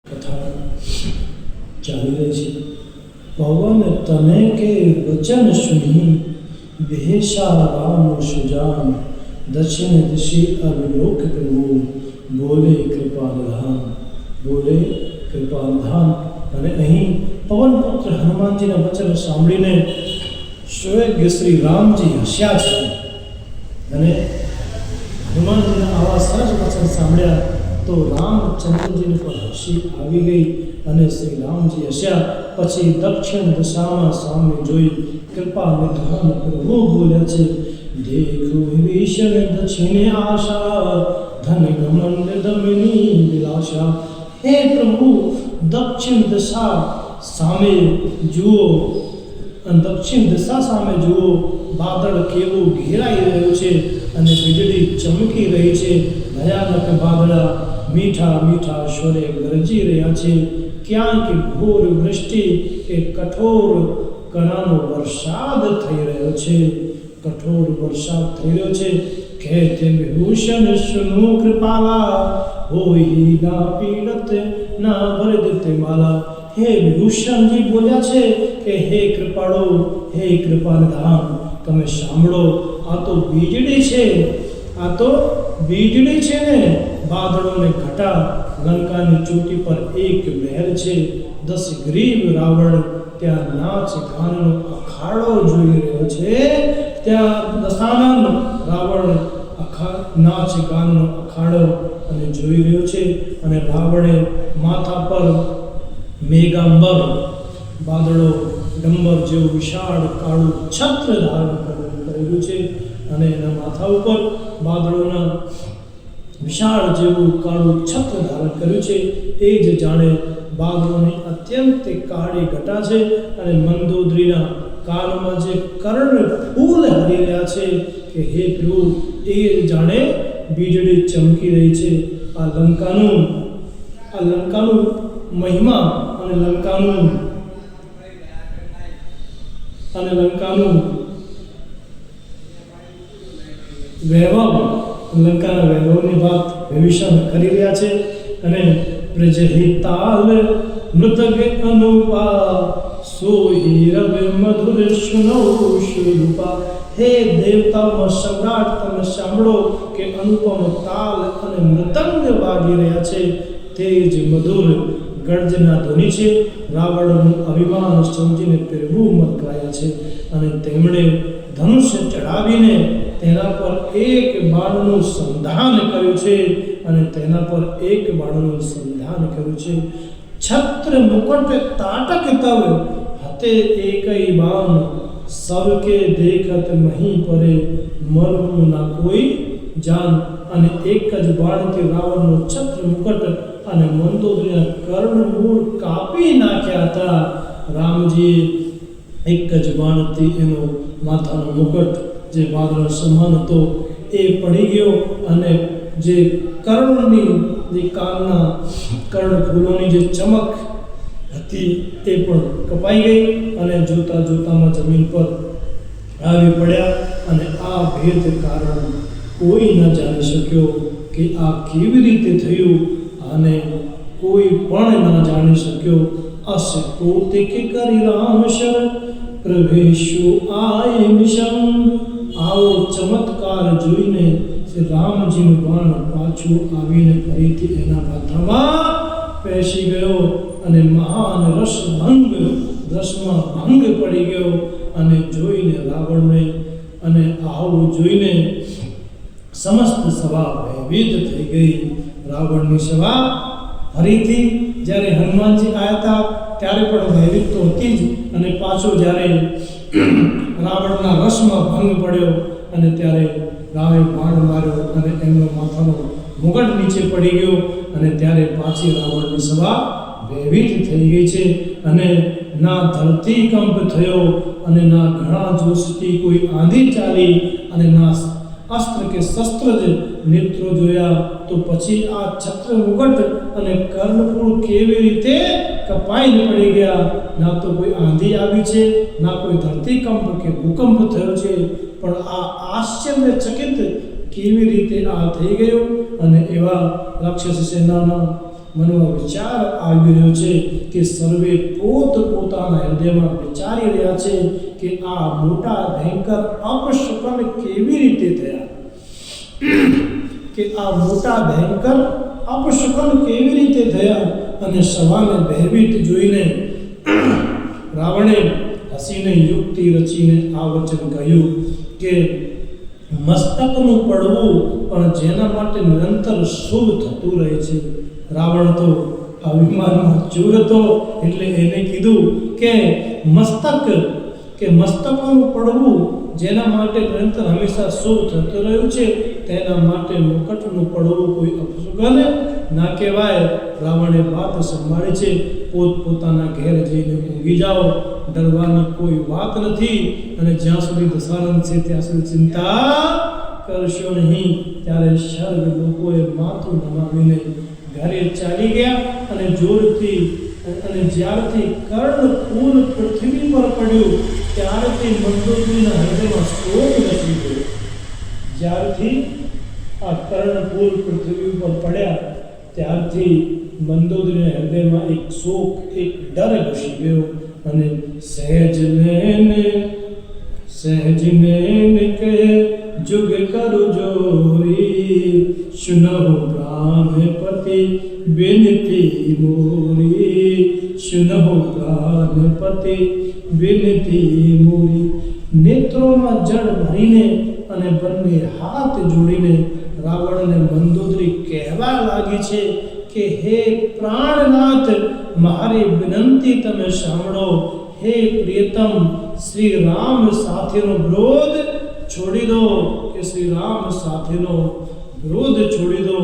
કથા ચાલી રહી છે. પવન તને કે વચન સુની બેહસા રામ સુજાન દક્ષિણ દિશી અવલોક પ્રભુ બોલે કૃપાનિધાન બોલે કૃપાનિધાન. અને અહીં પવન પુત્ર હનુમાનજીના વચન સાંભળીને સ્વયં શ્રી રામજી હસ્યા છે. અને હનુમાનજીના આવા સરસ વચન સાંભળ્યા તો રામચંદ્રજીને પર હસી આવી ગઈ અને શ્રી રામજી હસ્યા. પછી દક્ષિણ દિશામાં સામે જોઈ કૃપા નિધાન પ્રભુ બોલ્યા છે, દેખો વિભીષણ દક્ષિણે આશા ધન ગમન દમની વિલાશા. હે પ્રભુ, દક્ષિણ દિશા સામે જુઓ, દક્ષિણ દિશા સામે જુઓ, વાદળ કેવું ઘેરાઈ રહ્યું છે અને વીજળી ચમકી રહી છે. ભયાનક વાદળા મીઠા મીઠા સ્વરે ગરજી રહ્યા છે. ક્યાંક ઘોર વૃષ્ટિ કે કઠોર કણાનો વરસાદ થઈ રહ્યો છે. કઠોર વરસાદ થઈ રહ્યો છે. કહેતે વિભૂષણ સુનો કૃપાલા હોઈ ના પીડત ના ભરદતે માલા. હે વિભૂષણજી બોલ્યા છે કે હે કૃપાળો, હે કૃપાનિધાન, તમે સાંભળો, આ તો વીજળી છે, આ તો વીજળી છે ને વાદળોને ઘટા. લંકાની ચોટી પર એક મહેલ છે, 10 ગ્રીવ રાવણ ત્યાં નાચ ગાનનો અખાડો જોઈ રહ્યો છે. ત્યાં દશાનન રાવણ નાચ ગાનનો અખાડો અને જોઈ રહ્યો છે. અને રાવણે માથા પર મેઘાંબર વાદળો ડંબર જેવું વિશાળ કાળું છત્ર ધારણ કરેલું છે. અને એના માથા ઉપર વાદળોના વિશાળ જેવું કાળું છત્ર ધારણ કર્યું છે. એ જ જાણે વાદળોની અત્યંત કાળી ઘટા છે. અને મંદોદરીના કાનમાં જે કર્ણ ફૂલ હરી રહ્યા છે કે હે પ્રભુ, એ જાણે વીજળી ચમકી રહી છે. આ લંકાનું મહિમા અને લંકાનું વૈભવ, લંકાના વૈભવની વાત વિભીષણ કરી રહ્યા છે. અને પ્રજહિતાલ મૃતક અનુપા સોહી રવિ મધુર સુનૌ શુરૂપા. હે દેવતાઓમાં સમ્રાટ, તમે સાંભળો કે અનુપમ તાલ અને મૃતંગ વાગી રહ્યા છે. તે જ મધુર ગર્જના ધ્વનિ છે. રાવણનું અભિમાન સમજીને પ્રભુ મકરાયા છે. અને તેમણે ધનુષ્ય ચડાવીને તેના પર એક બાણનું સંધાન કર્યું છે. અને તેના પર એક બાણનું સંધાન કર્યું છે. છત્ર મુકટ તાટક તવ હતે એકઈ બાણ સબકે દેખત મહી પરે મરવું ના કોઈ જાન. અને એક જ બાણથી રાવણનો છત્ર મુકટ અને મંદોદરીના કર્ણમૂળ કાપી નાખ્યા હતા. રામજીએ એક જ બાણથી એનો માથાનો મુકટ જે વાદળ સમાન હતો એ પડી ગયો. અને જે કર્ણની જે કાનના કર્ણફૂલોની જે ચમક હતી એ પણ કપાઈ ગઈ. અને જોતા જોતામાં જમીન પર આવી પડ્યા. અને આ ભેદ કારણ કોઈ ન જાણી શક્યો કે આ કેવી રીતે થયું. અને કોઈ પણ ન જાણી શક્યો. અસ કોતિક કરી રામ શર પ્રવેશો આય નિશંગ. આવો ચમત્કાર જોઈને શ્રી રામજીનું બાણ પાછું આવીને ફરીથી એના માથામાં પેસી ગયો. અને મહાન રસમાં ભંગ પડી ગયો. અને જોઈને રાવણને, અને આવું જોઈને સમસ્ત સભા ભયભીત થઈ ગઈ. રાવણની સભા ફરીથી જ્યારે હનુમાનજી આવ્યા હતા ત્યારે પણ ભયભીત તો હતી જ. અને પાછો જ્યારે રાવણના રસમાં ભંગ પડ્યો અને ત્યારે રામે બાણ માર્યો અને એમનો માથાનો મુગટ નીચે પડી ગયો. અને ત્યારે પાછી રાવણની સભા ભયભીત થઈ ગઈ છે. અને ના ધરતીકંપ થયો, અને ના ઘણા જોશથી કોઈ આંધી ચાલી, અને ના અસ્ત્ર કે શસ્ત્ર જ નેત્રો જોયા. તો પછી આ છત્ર મુગટ અને કર્ણફૂલ કેવી રીતે કપાઈને પડી ગયા. ના તો કોઈ આંધી આવી છે, ના કોઈ ધરતીકંપ કે ભૂકંપ થયો છે, પણ આ આશ્ચર્યચકિત કેવી રીતે આ થઈ ગયું. અને એવા રાક્ષસ સેનાના મનમાં વિચાર આવી રહ્યો છે કે સર્વે પોતાના હૃદયમાં વિચારી રહ્યા છે કે આ મોટા ભયંકર અપશુકન કેવી રીતે થયા, કે આ મોટા ભયંકર અપશુકન કેવી રીતે થયા. અને સવાને ભયભીત જોઈને રાવણે હસીને યુક્તિ રચીને આ વચન કહ્યું કે મસ્તકનું પડવું પણ જેના માટે નિરંતર શુભ થતું રહે છે. રાવણ તો અભિમાનમાં ચૂર હતો, એટલે એને કીધું કે મસ્તકોનું પડવું જેના માટે નિરંતર હંમેશા શુભ થતું રહ્યું છે તેના માટે મુકટનું પડવું કોઈ અપશુકન ના કહેવાય. રાવણે વાત સંભાળી છે. પોતાના ઘેર જઈને ઊંઘી જાઓ, ડરવાની કોઈ વાત નથી. અને જ્યાં સુધી દશાનંદ છે ત્યાં સુધી ચિંતા કરશો નહીં. ત્યારે સર્વ લોકોએ માથું નમાવીને ઘરે ચાલી ગયા. અને જોરથી અને જ્યારથી કર્ણપૂર પૃથ્વી પર પડ્યું ત્યારથી મંદોદરીના હૃદયમાં શોક નથી ગયો. જ્યારથી આ કર્ણપૂર પૃથ્વી પર પડ્યા ત્યારથી મંદોદરીના હૃદયમાં એક શોક, એક ડર ઘૂસી ગયો. અને સહેજ નૈન કે જુગ કરુ જોરી, સુનહુ પ્રાણપતિ વિનતી મોરી, સુનહુ પ્રાણપતિ વિનતી મોરી. નેત્રોમાં જળ ભરીને અને બંને હાથ જોડીને રાવણને મંદોદરી કહેવા લાગી છે કે હે પ્રાણનાથ, મારી વિનંતી તમે સાંભળો. હે પ્રિયતમ, શ્રી રામ સાથેનો વિરોધ છોડી દો, કે શ્રી રામ સાથેનો વિરોધ છોડી દો.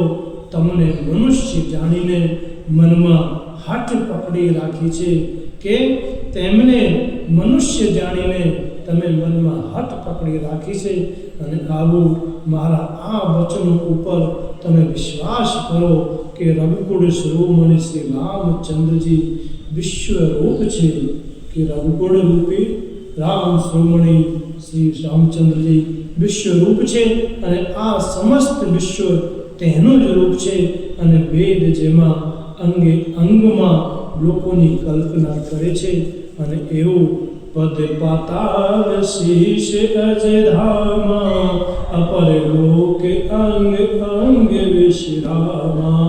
તમને મનુષ્ય જાણીને મનમાં હઠ પકડી રાખી છે, કે તેમને મનુષ્ય જાણીને તમે મનમાં હઠ પકડી રાખી છે. અને આવું મારા આ વચનો ઉપર તમે વિશ્વાસ કરો કે રઘુકુળ શિરોમણી શ્રી રામચંદ્રજી વિશ્વરૂપ છે, કે રઘુકુળ રૂપી રામ શિરોમણી શ્રી રામચંદ્રજી વિશ્વરૂપ છે. અને આ સમસ્ત વિશ્વ તેનું જ રૂપ છે. અને વેદ જેમાં અંગે અંગમાં લોકોની કલ્પના કરે છે. અને એવું પદ પાતાલ શીશ અજ ધામા, અપર લોક અંગ અંગ વિશ્રામા.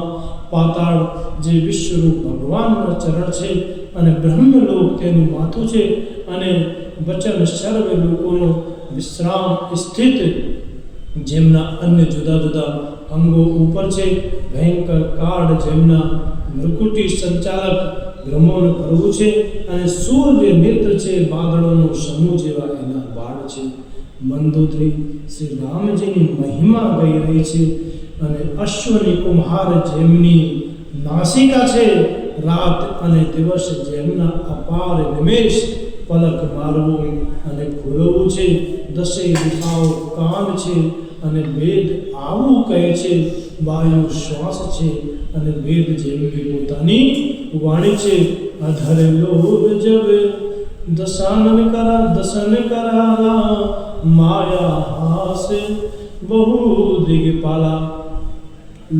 પાતાળ જે વિશ્વરૂપ ભગવાનના ચરણ છે, અને બ્રહ્મલોક તેનું માથું છે, અને વચન સર્વ લોકોનો વિશ્રામ સ્થિત જેમના અન્ય જુદા જુદા અંગો ઉપર છે. ભયંકર કાળ જેમના મૃકુટી સંચાલક બ્રહ્મોનું કરવું છે. અને સૂર્ય નેત્ર છે, વાદળોનો સમૂહ જેવા એના બાળ છે. મંદોદરી શ્રી રામજીની મહિમા ગઈ રહી છે. અને અશ્વની કુમ્હાર જેમની નાસિકા છે, રાત અને દિવસ જેમના અપાર નિમેષ પલક મારવું અને ખોલવું છે. દસે દિશાઓ કાન છે, અને વેદ આવું કહે છે. વાયુ શ્વાસ છે, અને વેદ જેમની પોતાની વાણી છે. અધર લોભ જબ દશન કરા, માયા હાસ બહુ દિગપાલા.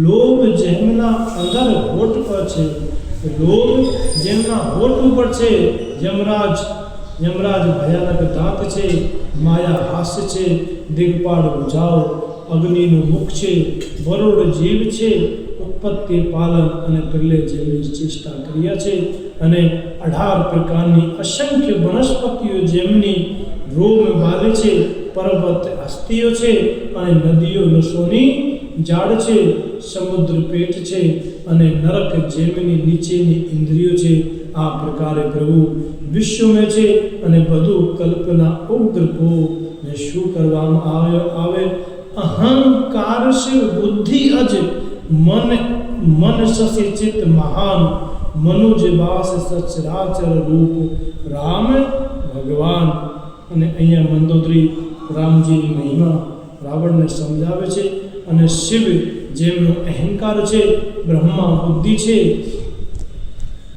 લોભ જેમના અંદર હોઠ પર છે, લોભ જેમના હોઠ ઉપર છે. યમરાજ ભયાનક દાંત છે, માયા હાસ્ય છે, દિગપાળ ભુજાઓ, અગ્નિનું મુખ છે, વરોડ જીવ છે, ઉત્પત્તિ પાલન અને પ્રલય જેવી ચેષ્ટા ક્રિયા છે. અને 18 પ્રકારની અસંખ્ય વનસ્પતિઓ જેમની રોમ બાલે છે, પર્વત હસ્તીઓ છે, અને નદીઓ નસોની જાડ છે, સમુદ્ર પેટ છે, અને નરક જેમની નીચેની ઇન્દ્રિયો છે. આ પ્રકારે પ્રભુ વિશ્વમાં છે. અને બધું કલ્પના ઉગ્રપો ને શું કરવામાં આવે. અહંકાર સે બુદ્ધિ અજ મન સસે ચિત્ત મહાન, મનુજ વાસ સચરાચર રૂપ રામ ભગવાન. અને અહીંયા મંદોદરી રામજીની મહિમા રાવણને સમજાવે છે. અને શિવ જેમનો અહંકાર છે, બ્રહ્મા બુદ્ધિ છે,